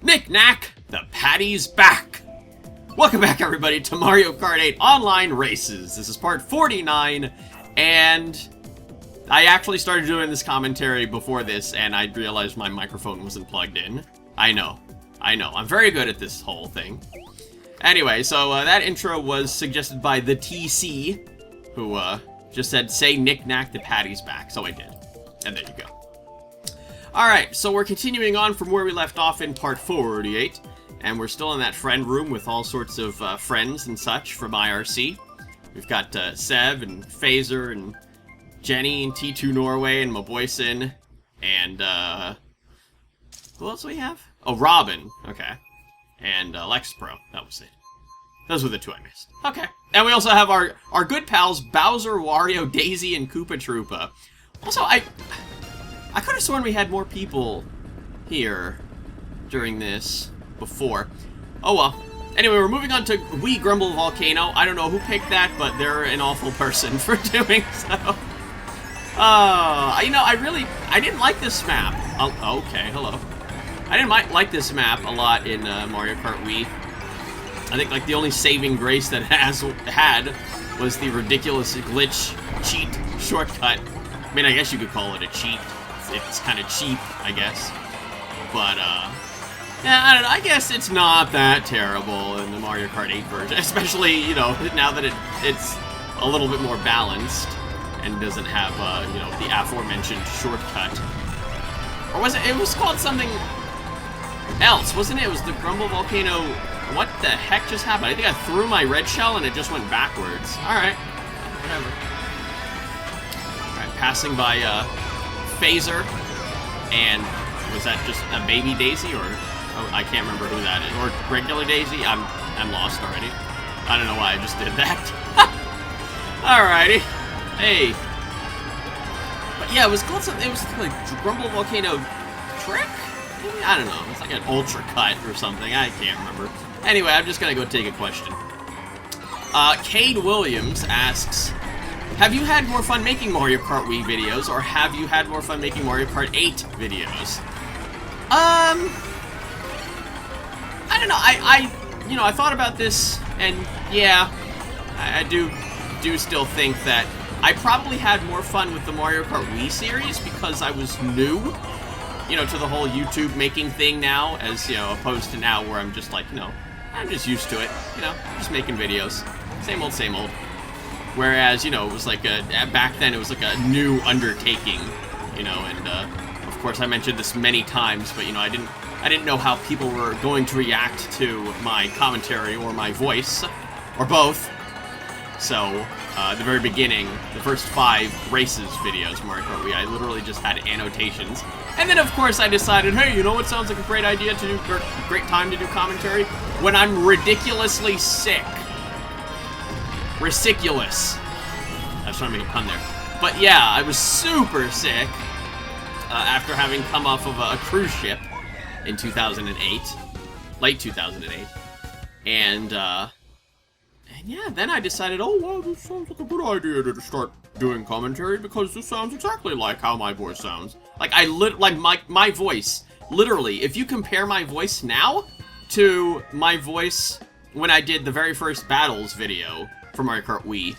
Knick-knack, the patty's back! Welcome back, everybody, to Mario Kart 8 Online Races. This is part 49, and I actually started doing this commentary before this, and I realized my microphone wasn't plugged in. I know. I'm very good at this whole thing. Anyway, so that intro was suggested by the TC, who just said, say knick-knack, the patty's back. So I did. And there you go. Alright, so we're continuing on from where we left off in part 48, and we're still in that friend room with all sorts of friends and such from IRC. We've got Sev and Phaser and Jenny and T2 Norway and Maboyson and who else do we have? Oh, Robin. Okay. And Lex Pro. That was it. Those were the two I missed. Okay. And we also have our good pals Bowser, Wario, Daisy, and Koopa Troopa. Also, I could have sworn we had more people here during this before. Oh well. Anyway, we're moving on to Wii Grumble Volcano. I don't know who picked that, but they're an awful person for doing so. You know, I didn't like this map. Oh, okay, hello. I didn't like this map a lot in Mario Kart Wii. I think like the only saving grace that it had was the ridiculous glitch cheat shortcut. I mean, I guess you could call it a cheat. It's kind of cheap, I guess. But, yeah, I don't know. I guess it's not that terrible in the Mario Kart 8 version. Especially, you know, now that it's a little bit more balanced and doesn't have, you know, the aforementioned shortcut. Or was it? It was called something else, wasn't it? It was the Grumble Volcano. What the heck just happened? I think I threw my red shell and it just went backwards. Alright. Whatever. Alright, passing by, Phaser, and was that just a baby Daisy, or oh, I can't remember who that is, or regular Daisy? I'm lost already. I don't know why I just did that. Alrighty, hey, but yeah, it was called something. It was like Grumble Volcano Trick. Maybe? I don't know. It's like an ultra cut or something. I can't remember. Anyway, I'm just gonna go take a question. Cade Williams asks, have you had more fun making Mario Kart Wii videos, or have you had more fun making Mario Kart 8 videos? I don't know. You know, I thought about this, and yeah, I do still think that I probably had more fun with the Mario Kart Wii series because I was new, you know, to the whole YouTube making thing now, as, you know, opposed to now where I'm just like, you know, I'm just used to it, you know, just making videos. Same old, same old. Whereas, you know, it was like back then it was like a new undertaking, you know, and of course I mentioned this many times, but you know, I didn't know how people were going to react to my commentary or my voice, or both. So, at the very beginning, the first 5 races videos, Mario Kart Wii, I literally just had annotations. And then of course I decided, hey, you know what sounds like a great idea to do, great time to do commentary? When I'm ridiculously sick. Ridiculous. I was trying to make a pun there. But yeah, I was super sick after having come off of a cruise ship in 2008. Late 2008. And yeah, then I decided, oh, well, this sounds like a good idea to start doing commentary because this sounds exactly like how my voice sounds. Like, my voice, literally, if you compare my voice now to my voice when I did the very first Battles video for Mario Kart Wii,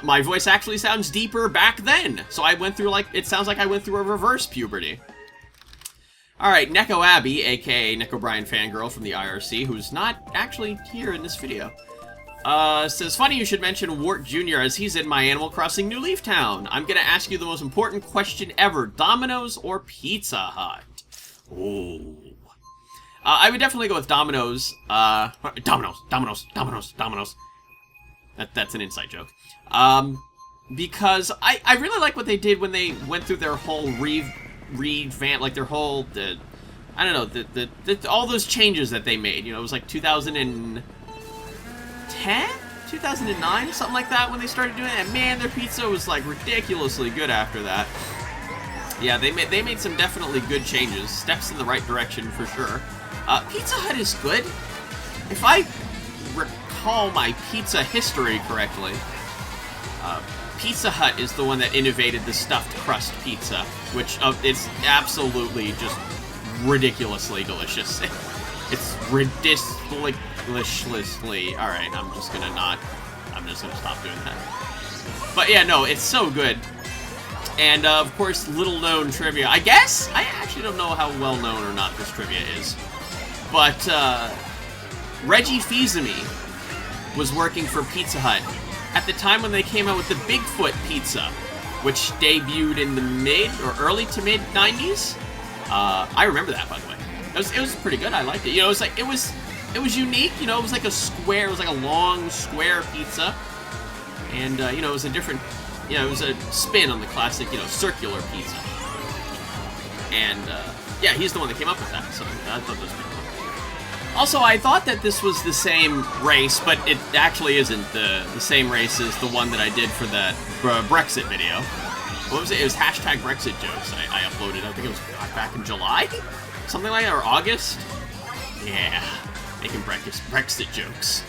my voice actually sounds deeper back then. So I went through, like, it sounds like I went through a reverse puberty. Alright, Neko Abby, aka Neko Brian Fangirl from the IRC, who's not actually here in this video, says, funny you should mention Wart Jr. as he's in my Animal Crossing New Leaf Town. I'm gonna ask you the most important question ever, Domino's or Pizza Hut? Ooh. I would definitely go with Domino's. Domino's. That's an inside joke. Because I really like what they did when they went through their whole revamp, like their whole, I don't know, all those changes that they made. You know, it was like 2010? 2009? Something like that when they started doing it. And man, their pizza was like ridiculously good after that. Yeah, they made some definitely good changes. Steps in the right direction for sure. Pizza Hut is good. If I recall my pizza history correctly, Pizza Hut is the one that innovated the stuffed crust pizza, which is absolutely just ridiculously delicious. It's ridiculously... Alright, I'm just gonna stop doing that. But yeah, no, it's so good. And, of course, little-known trivia. I guess? I actually don't know how well-known or not this trivia is. But, Reggie Fils-Aimé was working for Pizza Hut at the time when they came out with the Bigfoot pizza, which debuted in the mid or early to mid 90s. I remember that, by the way. It was pretty good. I liked it. You know, it was unique. You know, it was like a square. It was like a long square pizza, and you know, it was a different. You know, it was a spin on the classic, you know, circular pizza. And yeah, he's the one that came up with that. So I thought that was pretty cool. Also, I thought that this was the same race, but it actually isn't the same race as the one that I did for that Brexit video. What was it? It was hashtag Brexit jokes I uploaded. I think it was back in July? Something like that, or August? Yeah, making Brexit jokes.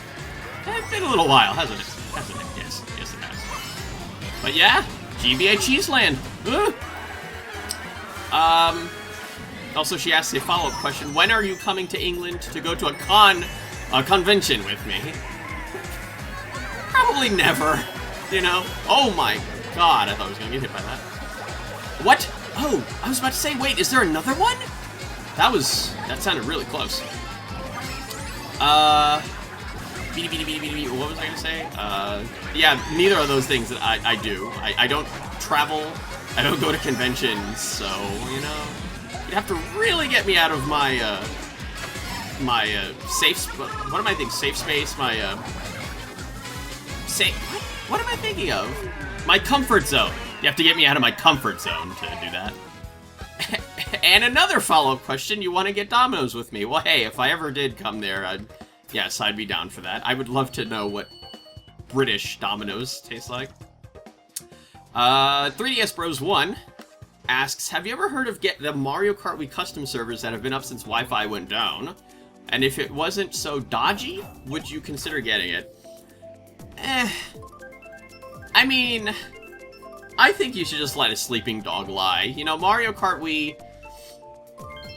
It's been a little while, hasn't it? Hasn't it? Yes, it has. But yeah, GBA Cheese Land. Also, she asks a follow-up question. When are you coming to England to go to a convention with me? Probably never, you know? Oh my god, I thought I was gonna get hit by that. What? Oh, I was about to say, wait, is there another one? That sounded really close. What was I gonna say? Yeah, neither of those things that I do. I don't travel, I don't go to conventions, so, you know, you'd have to really get me out of my, safe space, what am I thinking of? My comfort zone. You have to get me out of my comfort zone to do that. And another follow-up question, you want to get Domino's with me? Well, hey, if I ever did come there, yes, I'd be down for that. I would love to know what British Domino's tastes like. 3DS Bros 1 asks, have you ever heard of the Mario Kart Wii custom servers that have been up since Wi-Fi went down? And if it wasn't so dodgy, would you consider getting it? I mean, I think you should just let a sleeping dog lie. You know, Mario Kart Wii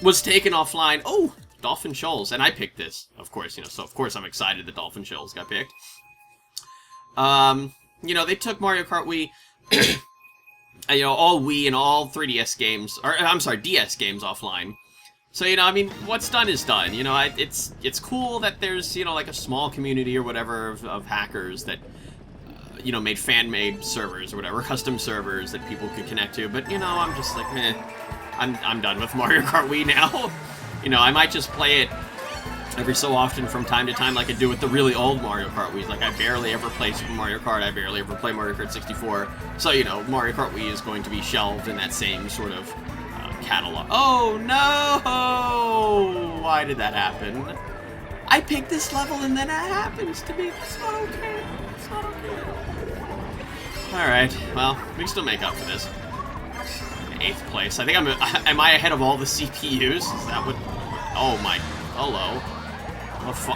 was taken offline. Oh, Dolphin Shoals, and I picked this, of course, you know, so of course I'm excited that Dolphin Shoals got picked. You know, they took Mario Kart Wii, you know, all Wii and all 3DS games, or, I'm sorry, DS games offline. So, you know, I mean, what's done is done. You know, it's cool that there's, you know, like a small community or whatever of hackers that, you know, made fan-made servers or whatever, custom servers that people could connect to, but, you know, I'm just like, meh, I'm done with Mario Kart Wii now. You know, I might just play it every so often from time to time like I do with the really old Mario Kart Wii's. Like, I barely ever play Super Mario Kart, I barely ever play Mario Kart 64, so, you know, Mario Kart Wii is going to be shelved in that same sort of catalog. Oh, no! Why did that happen? I picked this level and then it happens to me. It's not okay. It's not okay. Alright, well, we can still make up for this. 8th place. I think am I ahead of all the CPUs? Is that what? Oh my, hello.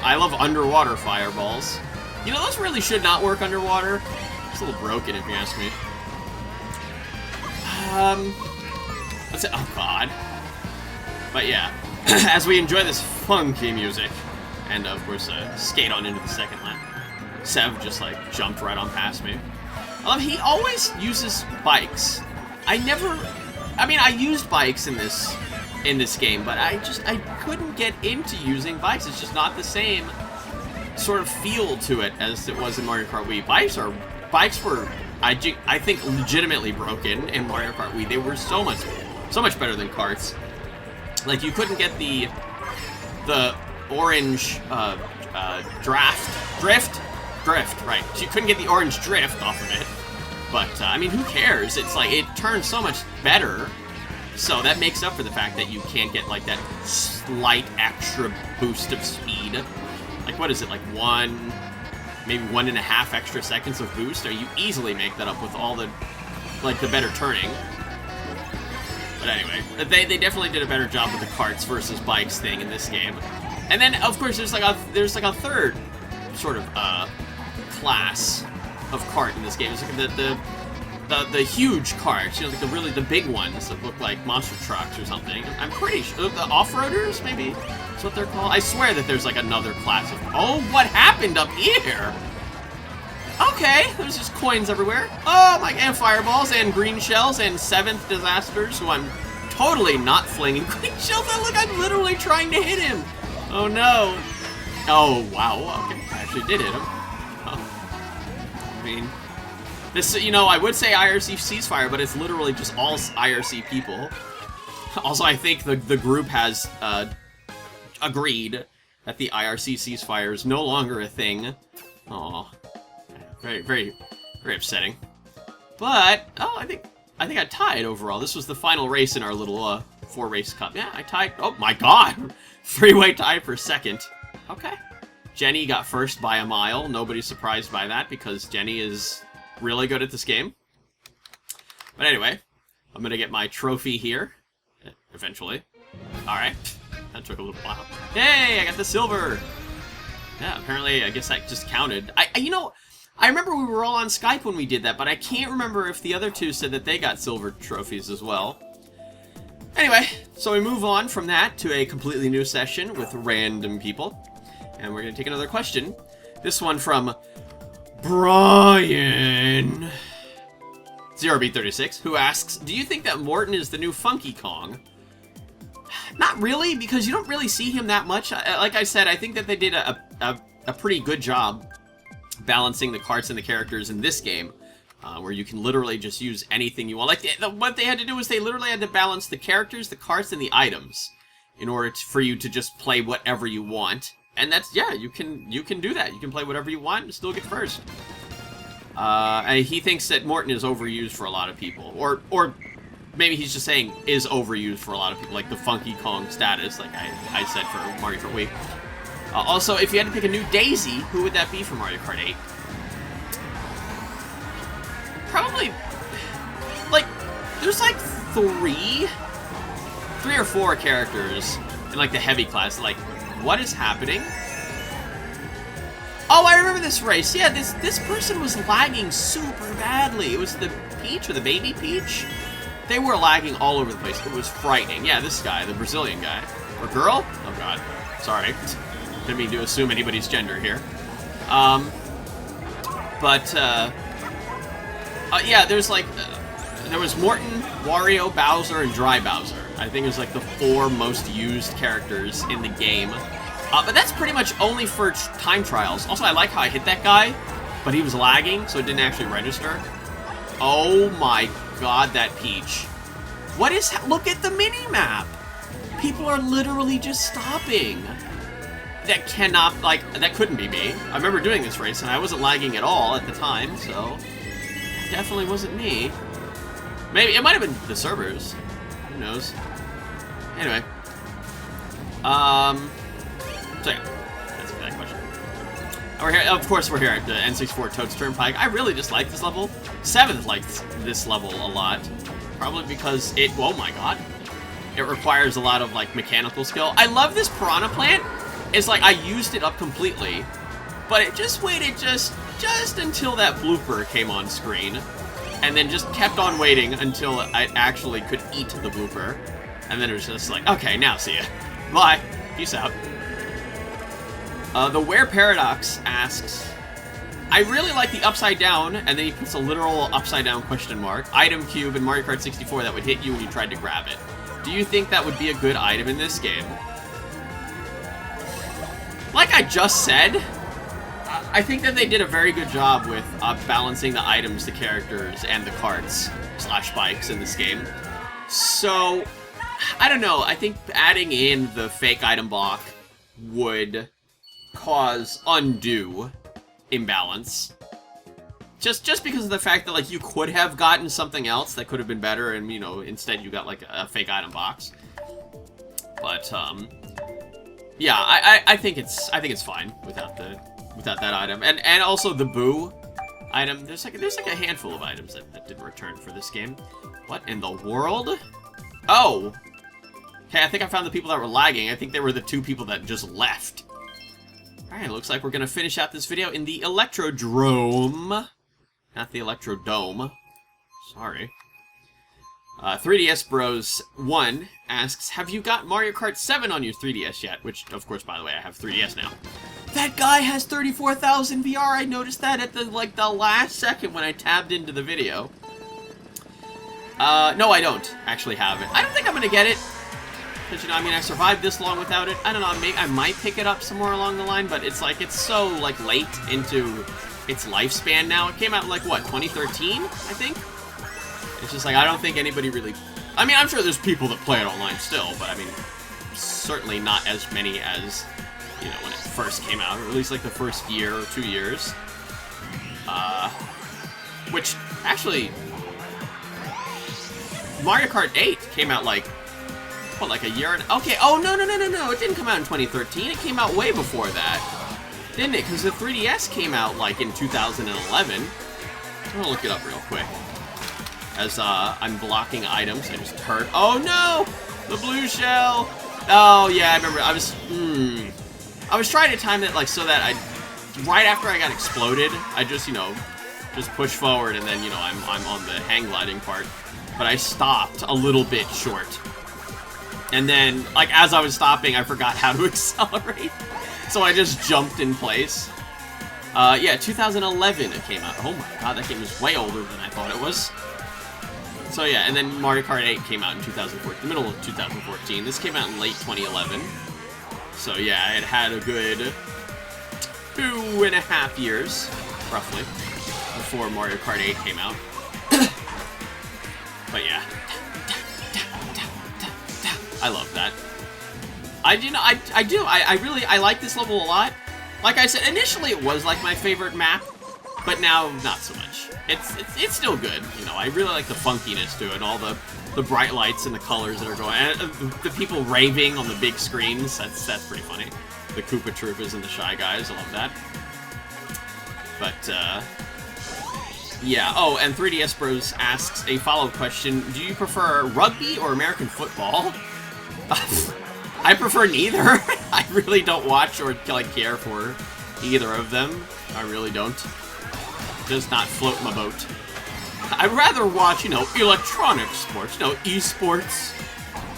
I love underwater fireballs. You know, those really should not work underwater. It's a little broken if you ask me. Let's say, oh god. But yeah, as we enjoy this funky music, and of course skate on into the second lap. Sev just like jumped right on past me. He always uses bikes. I mean, I used bikes in this game, but I couldn't get into using bikes. It's just not the same sort of feel to it as it was in Mario Kart Wii. Bikes were, I think, legitimately broken in Mario Kart Wii. They were so much better than karts. Like, you couldn't get the orange drift, right. So you couldn't get the orange drift off of it. But, I mean, who cares? It's like, it turns so much better. So that makes up for the fact that you can't get, like, that slight extra boost of speed. Like, what is it, like maybe 1.5 extra seconds of boost? Or you easily make that up with all the, like, the better turning. But anyway, they definitely did a better job with the karts versus bikes thing in this game. And then, of course, there's like a third sort of, class of kart in this game. It's like the huge carts, you know, like the big ones that look like monster trucks or something. I'm pretty sure the off-roaders, maybe that's what they're called. I swear that there's like another class of. Oh, what happened up here? Okay, there's just coins everywhere. Oh my, and fireballs and green shells and seventh disasters, who I'm totally not flinging green shells. Oh, look, I'm literally trying to hit him. Oh no. Oh wow. Okay, I actually did hit him. Oh. I mean. This, you know, I would say IRC ceasefire, but it's literally just all IRC people. Also, I think the group has agreed that the IRC ceasefire is no longer a thing. Aw, very, very, very upsetting. But oh, I think I tied overall. This was the final race in our little 4-race cup. Yeah, I tied. Oh my God, 3-way tie for second. Okay, Jenny got first by a mile. Nobody's surprised by that because Jenny is really good at this game. But anyway, I'm gonna get my trophy here eventually. Alright, that took a little while. Hey, I got the silver. Yeah, apparently I guess that just counted. You know, I remember we were all on Skype when we did that, but I can't remember if the other two said that they got silver trophies as well. Anyway, so we move on from that to a completely new session with random people. And we're gonna take another question. This one from Brian 0B36, who asks, do you think that Morton is the new Funky Kong? Not really, because you don't really see him that much. Like I said, I think that they did a pretty good job balancing the carts and the characters in this game, where you can literally just use anything you want. Like, what they had to do was they literally had to balance the characters, the carts, and the items in order for you to just play whatever you want. And that's, yeah, you can do that. You can play whatever you want and still get first. And he thinks that Morton is overused for a lot of people. Or maybe he's just saying is overused for a lot of people, like the Funky Kong status, like I said for Mario Kart 8. Also, if you had to pick a new Daisy, who would that be for Mario Kart 8? Probably, like, there's like three or four characters in like the heavy class, like, what is happening? Oh, I remember this race. Yeah, this person was lagging super badly. It was the Peach or the baby Peach. They were lagging all over the place. It was frightening. Yeah, this guy, the Brazilian guy. Or girl? Oh god. Sorry. Didn't mean to assume anybody's gender here. Yeah, there's like, there was Morton, Wario, Bowser, and Dry Bowser. I think it was like the 4 most used characters in the game. But that's pretty much only for time trials. Also, I like how I hit that guy, but he was lagging, so it didn't actually register. Oh my god, that Peach. What is... Look at the mini-map! People are literally just stopping. That cannot, like, that couldn't be me. I remember doing this race, and I wasn't lagging at all at the time, so... That definitely wasn't me. Maybe, it might have been the servers. Who knows? Anyway. So yeah, that's that question. And we're here, of course we're here at the N64 Toad's Turnpike. I really just like this level. 7th likes this level a lot. Probably because it, oh my god. It requires a lot of like mechanical skill. I love this piranha plant. It's like I used it up completely, but it just waited just until that blooper came on screen. And then just kept on waiting until I actually could eat the blooper. And then it was just like, okay, now see ya. Bye. Peace out. The Where Paradox asks, I really like the upside down, and then he puts a literal upside down question mark, item cube in Mario Kart 64 that would hit you when you tried to grab it. Do you think that would be a good item in this game? Like I just said, I think that they did a very good job with balancing the items, the characters, and the carts / bikes in this game. So, I don't know, I think adding in the fake item block would cause undue imbalance. Just because of the fact that, like, you could have gotten something else that could have been better, and, you know, instead you got, like, a fake item box. But, yeah, I think it's fine without that item. And also the Boo item, there's like a handful of items that didn't return for this game. What in the world? Oh! Okay, I think I found the people that were lagging. I think they were the 2 people that just left. Alright, looks like we're gonna finish out this video in the Electrodrome. Not the Electrodome. Sorry. 3DS Bros 1 asks, have you got Mario Kart 7 on your 3DS yet? Which, of course, by the way, I have 3DS now. That guy has 34,000 VR. I noticed that at the last second when I tabbed into the video. No, I don't actually have it. I don't think I'm gonna get it. Because, you know, I mean, I survived this long without it. I don't know, maybe I might pick it up somewhere along the line, but it's like, it's so, like, late into its lifespan now. It came out in, like, what, 2013, I think? It's just like, I don't think anybody really... I mean, I'm sure there's people that play it online still, but I mean, certainly not as many as, you know, when it first came out, or at least like the first year or 2 years. Which, actually, Mario Kart 8 came out like, what, like a year and... Okay, oh, no, it didn't come out in 2013, it came out way before that, didn't it? Because the 3DS came out like in 2011. I'm gonna look it up real quick. As I'm blocking items, I just heard, oh no! The blue shell! Oh yeah, I remember, I was trying to time it like so that right after I got exploded, I just, you know, just push forward and then, you know, I'm on the hang gliding part. But I stopped a little bit short. And then, like, as I was stopping, I forgot how to accelerate. So I just jumped in place. Yeah, 2011 it came out. Oh my god, that game was way older than I thought it was. So yeah, and then Mario Kart 8 came out in 2014, the middle of 2014. This came out in late 2011. So yeah, it had a good 2.5 years, roughly, before Mario Kart 8 came out. But yeah. I love that. I like this level a lot. Like I said, initially it was like my favorite map, but now not so much. It's still good, you know. I really like the funkiness to it, all the bright lights and the colors that are going, and the people raving on the big screens. That's pretty funny. The Koopa Troopas and the Shy Guys, I love that. But yeah. Oh, and 3DS Bros asks a follow-up question: do you prefer rugby or American football? I prefer neither. I really don't watch or like care for either of them. I really don't. Does not float my boat. I'd rather watch, you know, electronic sports, you know, esports,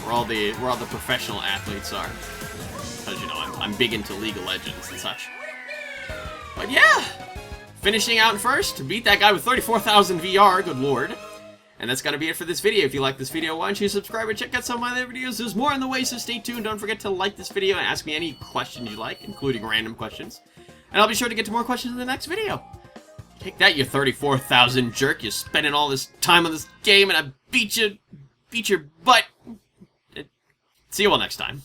where all the professional athletes are. Because, you know, I'm big into League of Legends and such. But yeah, finishing out first to beat that guy with 34,000 VR. Good lord. And that's gonna be it for this video. If you like this video, why don't you subscribe and check out some of my other videos. There's more on the way, so stay tuned. Don't forget to like this video and ask me any questions you like, including random questions. And I'll be sure to get to more questions in the next video. Take that, you 34,000 jerk. You're spending all this time on this game and I beat your butt. See you all next time.